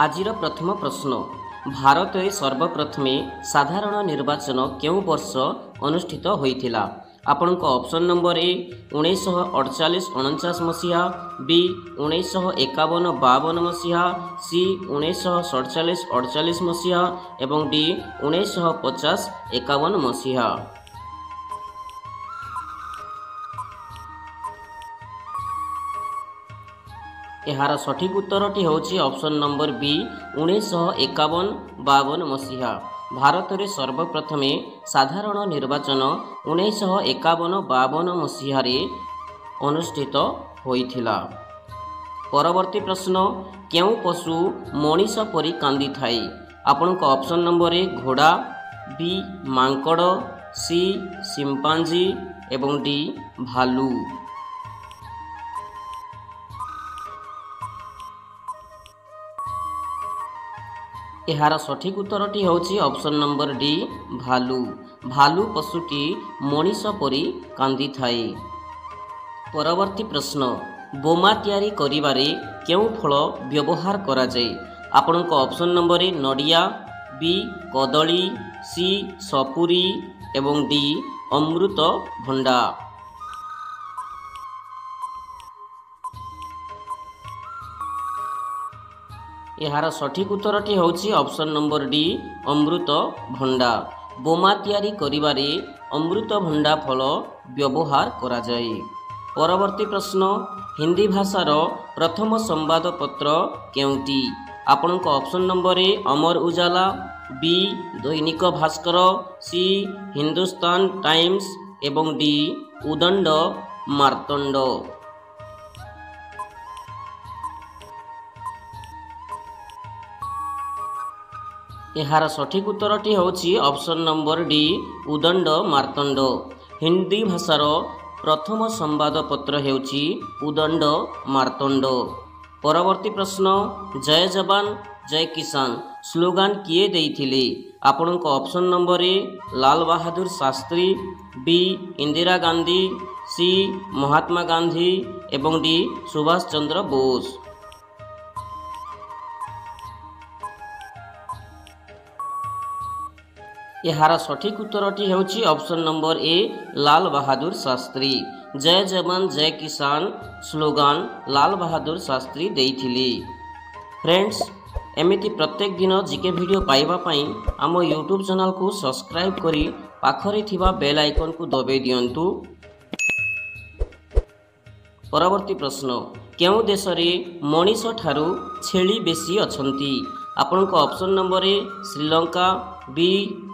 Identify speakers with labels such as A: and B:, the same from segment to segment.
A: आजिर प्रथम प्रश्न भारत सर्वप्रथमे साधारण निर्वाचन केउ वर्ष अनुष्ठित होइथिला। आपणक ऑप्शन नंबर ए 1948-49 मसीहा, बी 1951-52 मसीहा, सी 1947-48 मसीहा एवं डी 1950-51 मसीहा। यार सठिक उत्तरटी होची ऑप्शन नंबर बी 1951-52 मसीहा। भारत में सर्वप्रथमे साधारण निर्वाचन 1951-52 मसीह अनुष्ठित होइथिला। परवर्ती प्रश्न केउ पशु मनीष परी कांदी थाए। आपनक ऑप्शन नंबर ए घोड़ा, बी मांकड़, सी सिंपांजी एवं डी भालू। यार सठिक उत्तरटी होची ऑप्शन नंबर डी भालू। भालू पशुटी मनीष परी कांदी थाए। परवर्ती प्रश्न बोमा तैयारी करिबारे केउ फल व्यवहार करा जाए। आपनक ऑप्शन नंबर ए नडिया, बी कदली, सी सपुरी एवं डी अमृत भंडा। यार सठिक उत्तरटी होची ऑप्शन नंबर डी अमृत भंडा। बोमा तैयारी करिबारे अमृत भंडा फल व्यवहार करा जाए। परवर्ती प्रश्न हिंदी भाषार प्रथम संवाद पत्र केउटी। आपनक option number A Amar Ujala, B Dainik Bhaskar, C Hindustan Times एवं डी उदंड मार्तंड। यार सठिक उत्तरटी होची option number D Udant Martand. Hindi भाषार प्रथम संवाद पत्र हेउची उदंड मार्तंड। परवर्ती प्रश्न जय जवान जय किसान स्लोगान किए देइथिले। आपनक option number A Lal Bahadur Shastri, B Indira Gandhi, C Mahatma Gandhi एवं डी सुभाष चंद्र बोस। यार सठिक उत्तरटी होची option number A Lal Bahadur Shastri. जय जवान जय किसान स्लोगान लाल बहादुर शास्त्री देइथिले। फ्रेंड्स एमिति प्रत्येक दिन जीके वीडियो पाइबा पई आम यूट्यूब चैनल को सब्सक्राइब करी पाखरे थिबा बेल आइकन को दबे दियंतु। परवर्ती प्रश्न केउ देश रे मनीष ठारू छेली बेसी अछंती। आपनक option number A Sri Lanka, B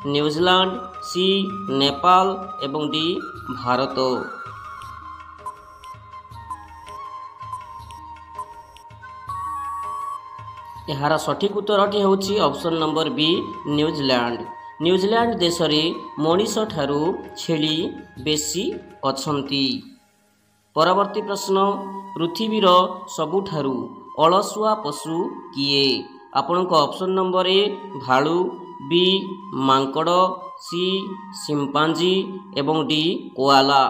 A: New Zealand, C Nepal एवं डी भारत। यार सठिक उत्तरटी होची option number B New Zealand. New Zealand देश रे मनीष ठारू छेली बेसी अछंती। परवर्ती प्रश्न पृथ्वीर सबुठारू अलसुआ पशु किए। आपनक ऑप्शन नंबर ए भालू, बी मांकड़, सी सिंपांजी एवं डी कोआला।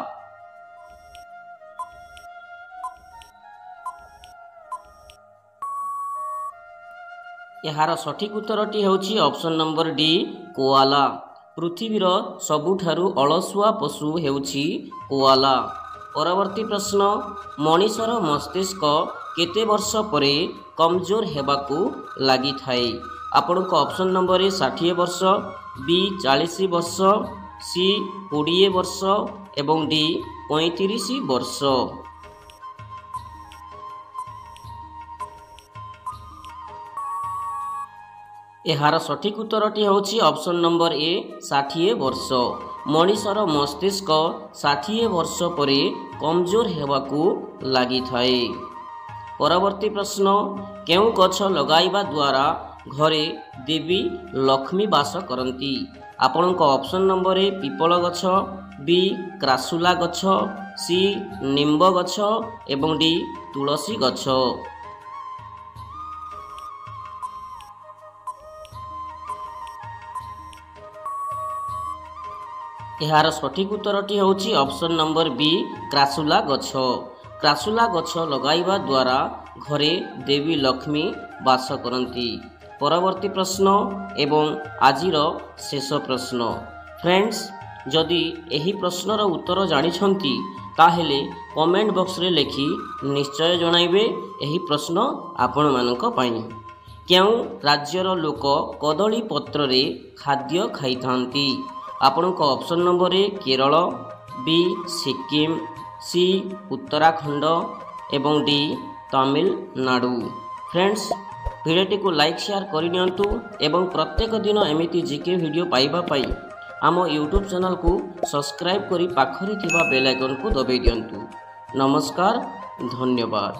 A: यार सठिक उत्तरटी होची ऑप्शन नंबर डी कोआला। पृथ्वीर सबुठारू अलसुआ पशु हेउची कोआला। परवर्ती प्रश्न मनीषर मस्तिष्क केते वर्ष परे कमजोर हेबाकू लागि थाए। आपनक ऑप्शन नंबर ए 60 वर्ष, बी 40 वर्ष, सी 20 वर्ष एवं डी 35 वर्ष। यार सठिक उत्तरटी होची ऑप्शन नंबर ए 60 वर्ष। मनीषर मस्तिष्क 60 वर्ष परे कमजोर हेबाकू लागि थाए। परवर्ती प्रश्न केउ गछ लगाइबा द्वारा घरे देवी लक्ष्मी वास करती। आपनक ऑप्शन नंबर ए पिपल गछ, बी क्रासुला गछ, सी निम्ब गछ एवं डी तुलसी गछ। यार सठिक उत्तरटी होची ऑप्शन नंबर बी क्रासुला गछ। क्रासुला गछ लगाइबा द्वारा घरे देवी लक्ष्मी ବାସ କରନ୍ତି। ପରବର୍ତ୍ତୀ ପ୍ରଶ୍ନ ଏବଂ ଆଜିର ଶେଷ ପ୍ରଶ୍ନ। ଫ୍ରେଣ୍ଡସ୍, ଯଦି ଏହି ପ୍ରଶ୍ନର ଉତ୍ତର ଜାଣିଛନ୍ତି ତାହେଲେ କମେଣ୍ଟ ବକ୍ସରେ ଲେଖି ନିଶ୍ଚୟ ଜଣାଇବେ। ଏହି ପ୍ରଶ୍ନ ଆପଣମାନଙ୍କ ପାଇଁ। କେଉଁ ରାଜ୍ୟର ଲୋକ କଦଳୀ ପତ୍ରରେ ଖାଦ୍ୟ ଖାଇଥାନ୍ତି? ଆପଣଙ୍କ option number A Kerala, B Sikkim, C Uttarakhand ଏବଂ ଡି ତାମିଲନାଡୁ। ଫ୍ରେଣ୍ଡସ୍, ଭିଡ଼ିଓଟିକୁ ଲାଇକ୍ ସେୟାର କରିନିଅନ୍ତୁ ଏବଂ ପ୍ରତ୍ୟେକ ଦିନ ଏମିତି ଜିକେ ଭିଡ଼ିଓ ପାଇବା ପାଇଁ ଆମ ୟୁଟ୍ୟୁବ୍ ଚ୍ୟାନେଲକୁ ସବସ୍କ୍ରାଇବ୍ କରି ପାଖରେ ଥିବା ବେଲ୍ ଆଇକନ୍କୁ ଦବାଇ ଦିଅନ୍ତୁ। ନମସ୍କାର, ଧନ୍ୟବାଦ।